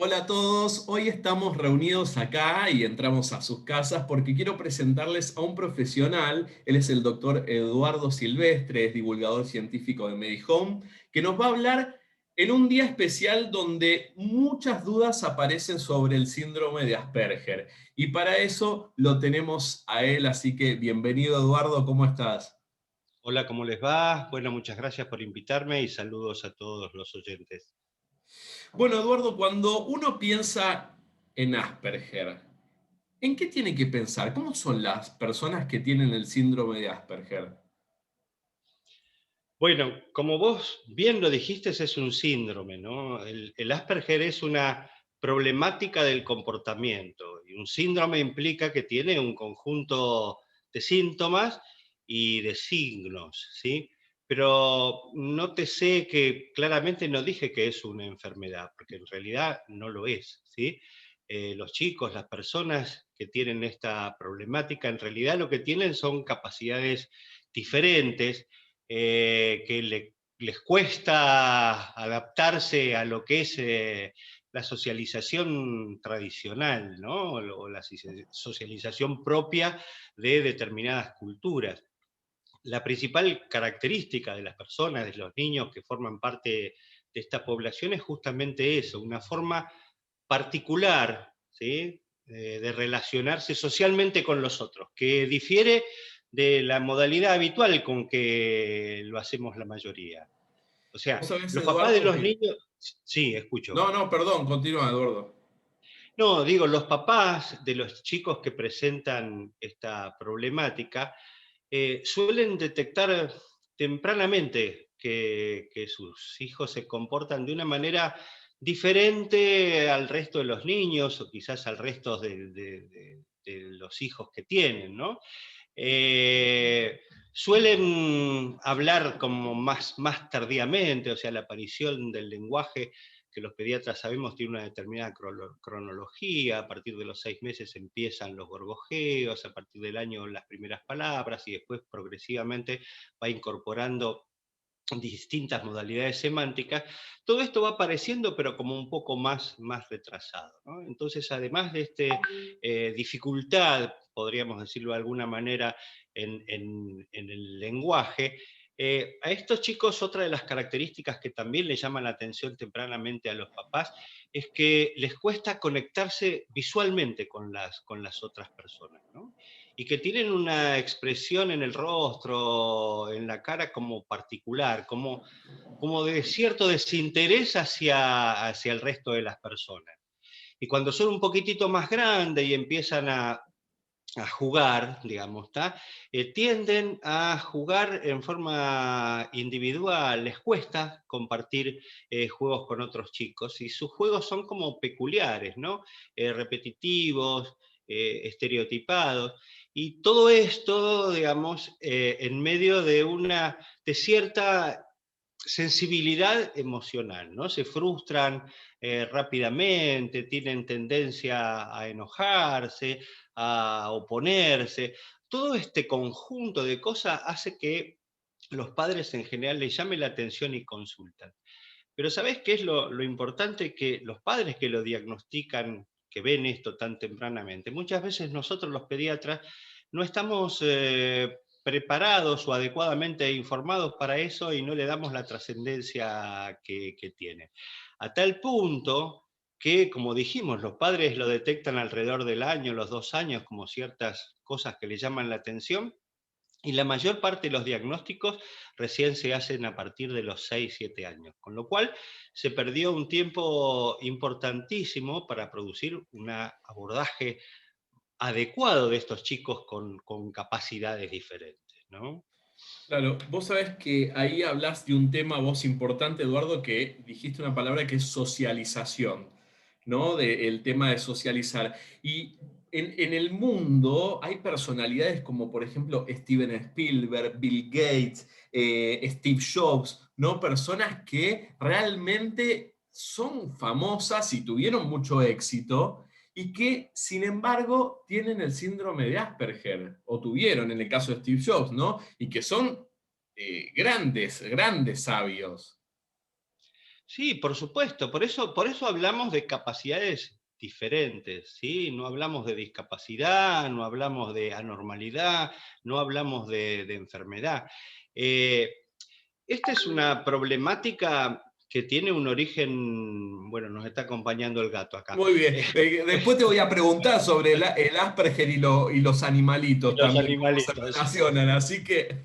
Hola a todos, hoy estamos reunidos acá y entramos a sus casas porque quiero presentarles a un profesional. Él es el doctor Eduardo Silvestre, es divulgador científico de Medihome, que nos va a hablar en un día especial donde muchas dudas aparecen sobre el síndrome de Asperger. Y para eso lo tenemos a él, así que bienvenido Eduardo, ¿cómo estás? Hola, ¿cómo les va? Bueno, muchas gracias por invitarme y saludos a todos los oyentes. Bueno, Eduardo, cuando uno piensa en Asperger, ¿en qué tiene que pensar? ¿Cómo son las personas que tienen el síndrome de Asperger? Bueno, como vos bien lo dijiste, es un síndrome, ¿no? El Asperger es una problemática del comportamiento y un síndrome implica que tiene un conjunto de síntomas y de signos, ¿sí? Pero nótese que claramente no dije que es una enfermedad, porque en realidad no lo es, ¿sí? Los chicos, las personas que tienen esta problemática, en realidad lo que tienen son capacidades diferentes que les cuesta adaptarse a lo que es la socialización tradicional, ¿no? O la socialización propia de determinadas culturas. La principal característica de las personas, de los niños que forman parte de esta población es justamente eso, una forma particular, ¿sí? De relacionarse socialmente con los otros, que difiere de la modalidad habitual con que lo hacemos la mayoría. O sea, Vos sabés, los papás de Eduardo, los que... niños, sí, escucho. No, no, perdón, continúa, Eduardo. No, digo, los papás de los chicos que presentan esta problemática suelen detectar tempranamente que sus hijos se comportan de una manera diferente al resto de los niños o quizás al resto de los hijos que tienen, ¿no? Suelen hablar como más tardíamente, o sea, la aparición del lenguaje que los pediatras sabemos tiene una determinada cronología, a partir de los 6 meses empiezan los gorgojeos, a partir del año las primeras palabras y después progresivamente va incorporando distintas modalidades semánticas, todo esto va apareciendo pero como un poco más retrasado, ¿no? Entonces, además de esta dificultad, podríamos decirlo de alguna manera, en el lenguaje, a estos chicos otra de las características que también le llaman la atención tempranamente a los papás es que les cuesta conectarse visualmente con las otras personas, ¿no? Y que tienen una expresión en el rostro, en la cara como particular, como de cierto desinterés hacia el resto de las personas. Y cuando son un poquitito más grandes y empiezan a jugar, digamos, tienden a jugar en forma individual, les cuesta compartir juegos con otros chicos y sus juegos son como peculiares, ¿no? Repetitivos, estereotipados. Y todo esto, digamos, en medio de cierta sensibilidad emocional, ¿no? Se frustran rápidamente, tienen tendencia a enojarse, a oponerse. Todo este conjunto de cosas hace que los padres en general les llame la atención y consultan. Pero ¿sabés qué es lo importante? Que los padres que lo diagnostican, que ven esto tan tempranamente, muchas veces nosotros los pediatras no estamos preparados o adecuadamente informados para eso y no le damos la trascendencia que tiene. A tal punto que, como dijimos, los padres lo detectan alrededor del año, los 2 años, como ciertas cosas que le llaman la atención, y la mayor parte de los diagnósticos recién se hacen a partir de los 6 7 años, con lo cual se perdió un tiempo importantísimo para producir un abordaje adecuado de estos chicos con capacidades diferentes, ¿no? Claro, vos sabés que ahí hablas de un tema vos importante, Eduardo, que dijiste una palabra que es socialización, ¿no? El tema de socializar. Y en el mundo hay personalidades como, por ejemplo, Steven Spielberg, Bill Gates, Steve Jobs, ¿no? Personas que realmente son famosas y tuvieron mucho éxito y que, sin embargo, tienen el síndrome de Asperger, o tuvieron en el caso de Steve Jobs, ¿no? Y que son grandes, grandes sabios. Sí, por supuesto, por eso hablamos de capacidades diferentes, ¿sí? No hablamos de discapacidad, no hablamos de anormalidad, no hablamos de enfermedad. Eh, Esta es una problemática que tiene un origen, bueno, nos está acompañando el gato acá. Muy bien. Después te voy a preguntar sobre el Asperger y los Y animalitos los también, cómo se animalitos. relacionan. Así que,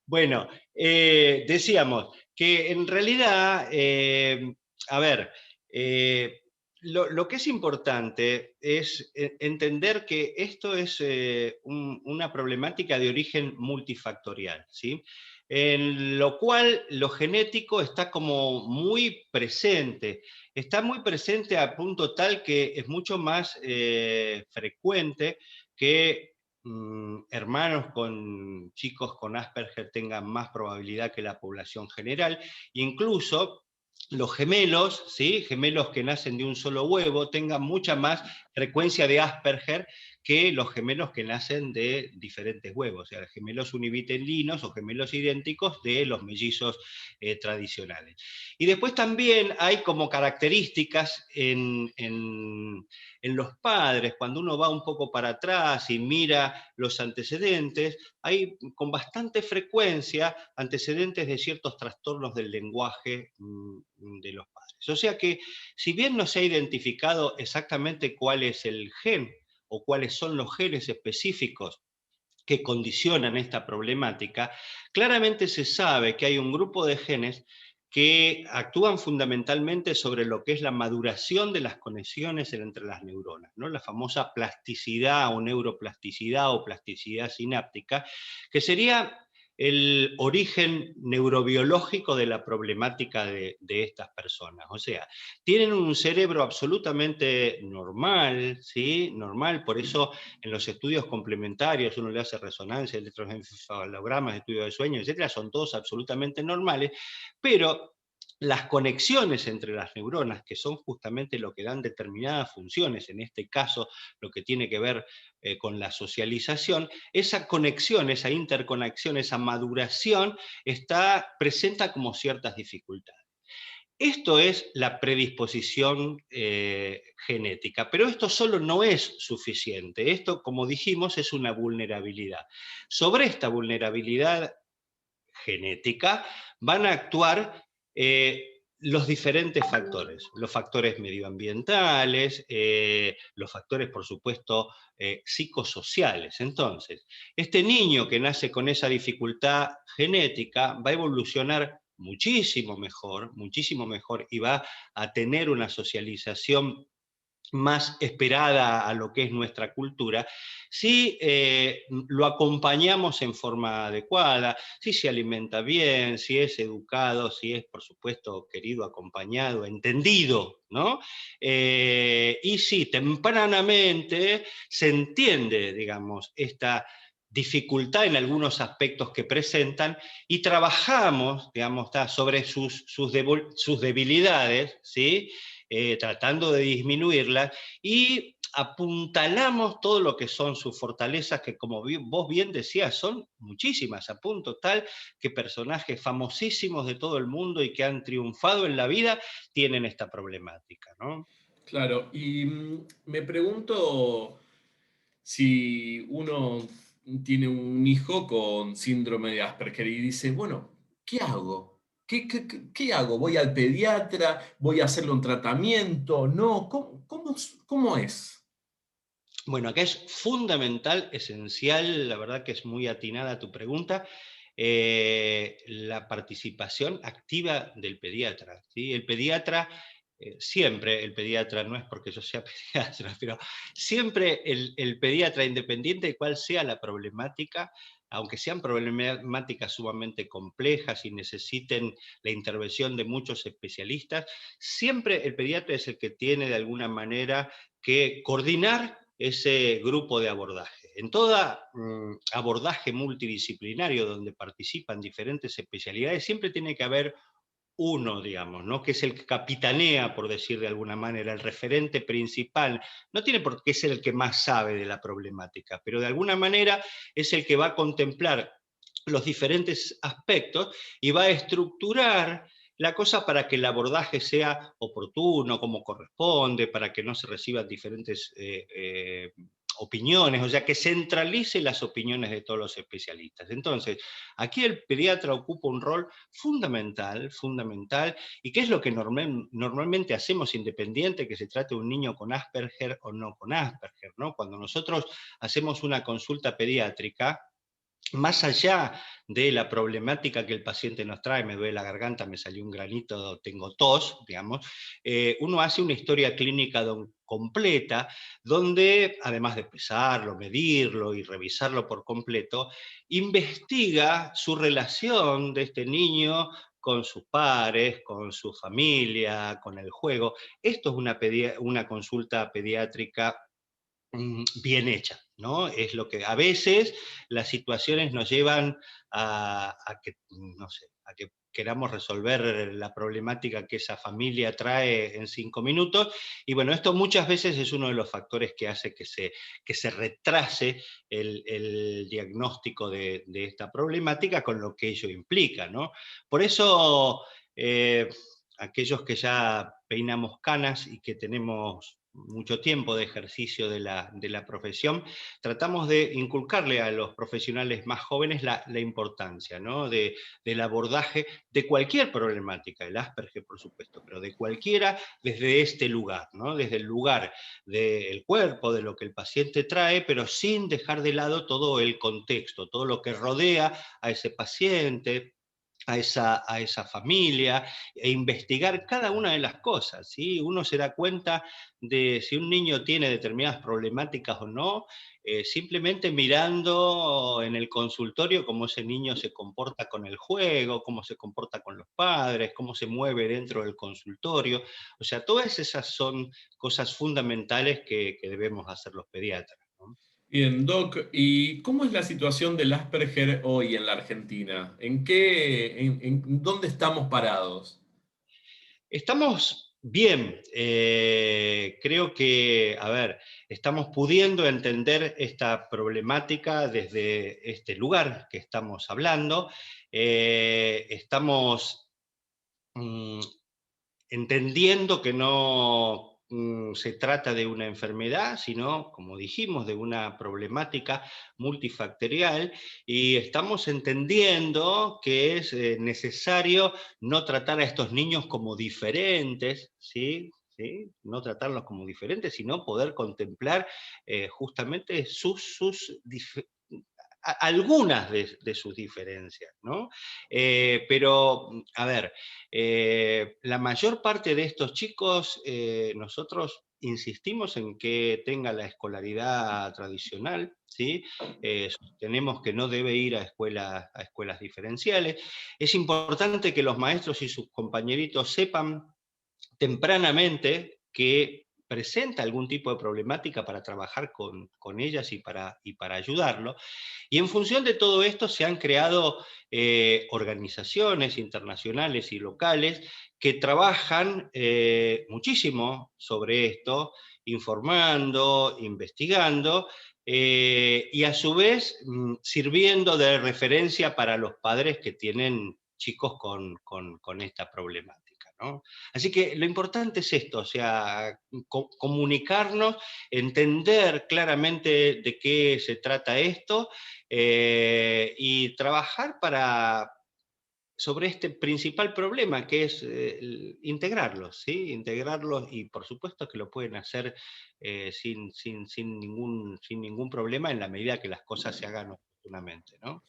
Bueno, decíamos que en realidad, a ver, lo que es importante es entender que esto es una problemática de origen multifactorial, ¿sí? En lo cual lo genético está como muy presente, está muy presente a punto tal que es mucho más frecuente que hermanos con chicos con Asperger tengan más probabilidad que la población general, incluso los gemelos, ¿sí? Gemelos que nacen de un solo huevo, tengan mucha más frecuencia de Asperger que los gemelos que nacen de diferentes huevos, o sea, gemelos univitelinos o gemelos idénticos de los mellizos tradicionales. Y después también hay como características en los padres, cuando uno va un poco para atrás y mira los antecedentes, hay con bastante frecuencia antecedentes de ciertos trastornos del lenguaje de los padres. O sea que, si bien no se ha identificado exactamente cuál es el gen o cuáles son los genes específicos que condicionan esta problemática, claramente se sabe que hay un grupo de genes que actúan fundamentalmente sobre lo que es la maduración de las conexiones entre las neuronas, ¿no? La famosa plasticidad o neuroplasticidad o plasticidad sináptica, que sería el origen neurobiológico de la problemática de estas personas. O sea, tienen un cerebro absolutamente normal, ¿sí? Normal, por eso en los estudios complementarios uno le hace resonancia, electroencefalogramas, estudios de sueño, etcétera, son todos absolutamente normales, pero las conexiones entre las neuronas, que son justamente lo que dan determinadas funciones, en este caso lo que tiene que ver con la socialización, esa conexión, esa interconexión, esa maduración presenta como ciertas dificultades. Esto es la predisposición genética, pero esto solo no es suficiente. Esto, como dijimos, es una vulnerabilidad. Sobre esta vulnerabilidad genética van a actuar los diferentes factores, los factores medioambientales, los factores, por supuesto, psicosociales. Entonces, este niño que nace con esa dificultad genética va a evolucionar muchísimo mejor y va a tener una socialización más esperada a lo que es nuestra cultura, si lo acompañamos en forma adecuada, si se alimenta bien, si es educado, si es, por supuesto, querido, acompañado, entendido, ¿no? Y si tempranamente se entiende, digamos, esta dificultad en algunos aspectos que presentan y trabajamos, digamos, sobre sus debilidades, ¿sí? Tratando de disminuirlas y apuntalamos todo lo que son sus fortalezas, que como vos bien decías, son muchísimas, a punto tal que personajes famosísimos de todo el mundo y que han triunfado en la vida tienen esta problemática, ¿no? claro, y me pregunto si uno tiene un hijo con síndrome de Asperger y dice, bueno, ¿qué hago? ¿Qué hago? ¿Voy al pediatra? ¿Voy a hacerle un tratamiento? No, ¿cómo es? Bueno, acá es fundamental, esencial, la verdad que es muy atinada tu pregunta, la participación activa del pediatra, ¿sí? El pediatra, siempre el pediatra, no es porque yo sea pediatra, pero siempre el pediatra, independiente de cuál sea la problemática, aunque sean problemáticas sumamente complejas y necesiten la intervención de muchos especialistas, siempre el pediatra es el que tiene de alguna manera que coordinar ese grupo de abordaje. En todo abordaje multidisciplinario donde participan diferentes especialidades, siempre tiene que haber uno, digamos, ¿no? Que es el que capitanea, por decir de alguna manera, el referente principal. No tiene por qué ser el que más sabe de la problemática, pero de alguna manera es el que va a contemplar los diferentes aspectos y va a estructurar la cosa para que el abordaje sea oportuno, como corresponde, para que no se reciban diferentes opiniones, o sea, que centralice las opiniones de todos los especialistas. Entonces, aquí el pediatra ocupa un rol fundamental, fundamental, y qué es lo que normalmente hacemos independiente que se trate de un niño con Asperger o no con Asperger, ¿no? Cuando nosotros hacemos una consulta pediátrica, más allá de la problemática que el paciente nos trae, me duele la garganta, me salió un granito, tengo tos, digamos, uno hace una historia clínica completa, donde además de pesarlo, medirlo y revisarlo por completo, investiga su relación de este niño con sus pares, con su familia, con el juego. Esto es una consulta pediátrica bien hecha, ¿no? Es lo que a veces las situaciones nos llevan a que, no sé, a que queramos resolver la problemática que esa familia trae en 5 minutos. Y bueno, esto muchas veces es uno de los factores que hace que se retrase el diagnóstico de esta problemática con lo que ello implica, ¿no? Por eso, aquellos que ya peinamos canas y que tenemos mucho tiempo de ejercicio de la profesión, tratamos de inculcarle a los profesionales más jóvenes la importancia, ¿no? Del abordaje de cualquier problemática, el Asperger por supuesto, pero de cualquiera desde este lugar, ¿no? Desde el lugar del cuerpo, de lo que el paciente trae, pero sin dejar de lado todo el contexto, todo lo que rodea a ese paciente, a esa familia, e investigar cada una de las cosas, ¿sí? Uno se da cuenta de si un niño tiene determinadas problemáticas o no, simplemente mirando en el consultorio cómo ese niño se comporta con el juego, cómo se comporta con los padres, cómo se mueve dentro del consultorio. O sea, todas esas son cosas fundamentales que debemos hacer los pediatras, ¿no? Bien, Doc, ¿y cómo es la situación del Asperger hoy en la Argentina? ¿En dónde estamos parados? Estamos bien, creo que, a ver, estamos pudiendo entender esta problemática desde este lugar que estamos hablando. Estamos mm, entendiendo que no se trata de una enfermedad, sino, como dijimos, de una problemática multifactorial, y estamos entendiendo que es necesario no tratar a estos niños como diferentes, ¿sí? ¿Sí? No tratarlos como diferentes, sino poder contemplar justamente algunas de sus diferencias, ¿no? Pero, a ver, la mayor parte de estos chicos, nosotros insistimos en que tenga la escolaridad tradicional, ¿sí? Sostenemos que no debe ir a escuelas diferenciales. Es importante que los maestros y sus compañeritos sepan tempranamente que presenta algún tipo de problemática para trabajar con ellas y para ayudarlo. Y en función de todo esto se han creado organizaciones internacionales y locales que trabajan muchísimo sobre esto, informando, investigando, y a su vez sirviendo de referencia para los padres que tienen chicos con esta problemática, ¿no? Así que lo importante es esto, o sea, comunicarnos, entender claramente de qué se trata esto, y trabajar sobre este principal problema, que es integrarlos, ¿sí? Integrarlos, y por supuesto que lo pueden hacer sin ningún problema en la medida que las cosas se hagan oportunamente, ¿no?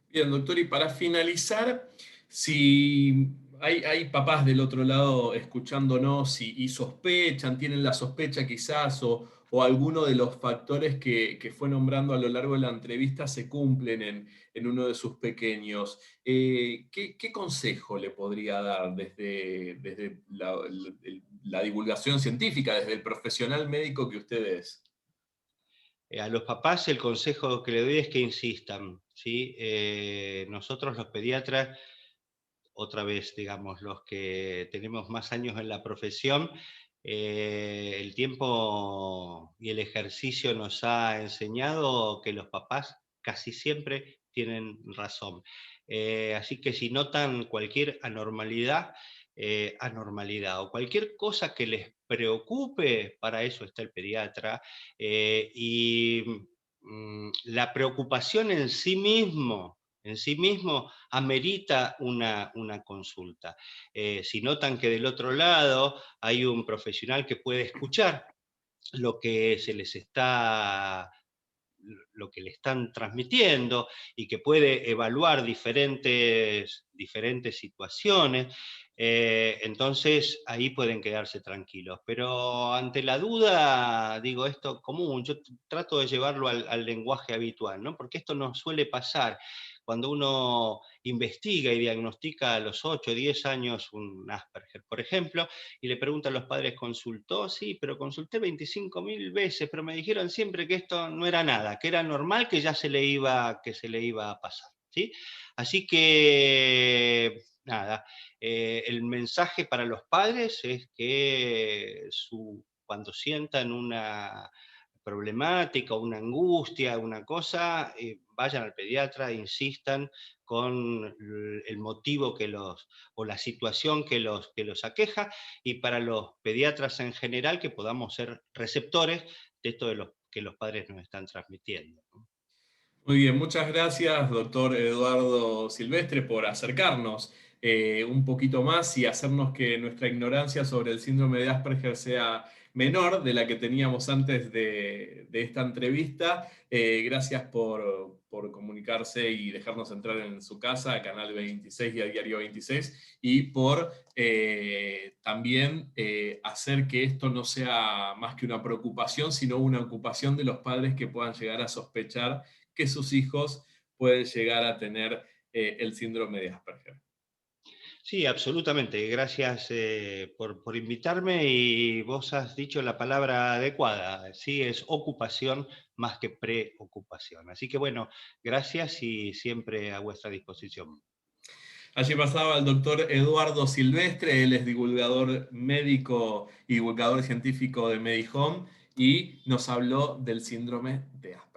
Bien, doctor, y para finalizar, si hay papás del otro lado escuchándonos y sospechan, tienen la sospecha quizás, o alguno de los factores que fue nombrando a lo largo de la entrevista se cumplen en uno de sus pequeños, ¿qué consejo le podría dar desde la divulgación científica, desde el profesional médico que usted es? A los papás el consejo que le doy es que insistan, ¿sí? Nosotros los pediatras, otra vez, digamos, los que tenemos más años en la profesión, el tiempo y el ejercicio nos ha enseñado que los papás casi siempre tienen razón. Así que si notan cualquier anormalidad, anormalidad o cualquier cosa que les preocupe, para eso está el pediatra. Y la preocupación en sí mismo amerita una consulta. Si notan que del otro lado hay un profesional que puede escuchar lo que se les está lo que le están transmitiendo y que puede evaluar diferentes situaciones, entonces ahí pueden quedarse tranquilos. Pero ante la duda, digo esto común, yo trato de llevarlo al lenguaje habitual, ¿no? Porque esto nos suele pasar cuando uno investiga y diagnostica a los 8 o 10 años un Asperger, por ejemplo, y le pregunta a los padres, ¿consultó? Sí, pero consulté 25.000 veces, pero me dijeron siempre que esto no era nada, que era normal, que ya se le iba a pasar. ¿Sí? Así que, nada, el mensaje para los padres es que cuando sientan una problemática, una angustia, una cosa, vayan al pediatra, insistan con el motivo o la situación que los aqueja, y para los pediatras en general que podamos ser receptores de esto que los padres nos están transmitiendo. Muy bien, muchas gracias, doctor Eduardo Silvestre, por acercarnos un poquito más y hacernos que nuestra ignorancia sobre el síndrome de Asperger sea menor de la que teníamos antes de esta entrevista. Gracias por comunicarse y dejarnos entrar en su casa, a Canal 26 y a Diario 26, y por también hacer que esto no sea más que una preocupación, sino una ocupación de los padres que puedan llegar a sospechar que sus hijos pueden llegar a tener el síndrome de Asperger. Sí, absolutamente. Gracias por invitarme, y vos has dicho la palabra adecuada. Sí, es ocupación más que preocupación. Así que bueno, gracias y siempre a vuestra disposición. Allí pasaba el doctor Eduardo Silvestre, él es divulgador médico y divulgador científico de Medihome y nos habló del síndrome de Asperger.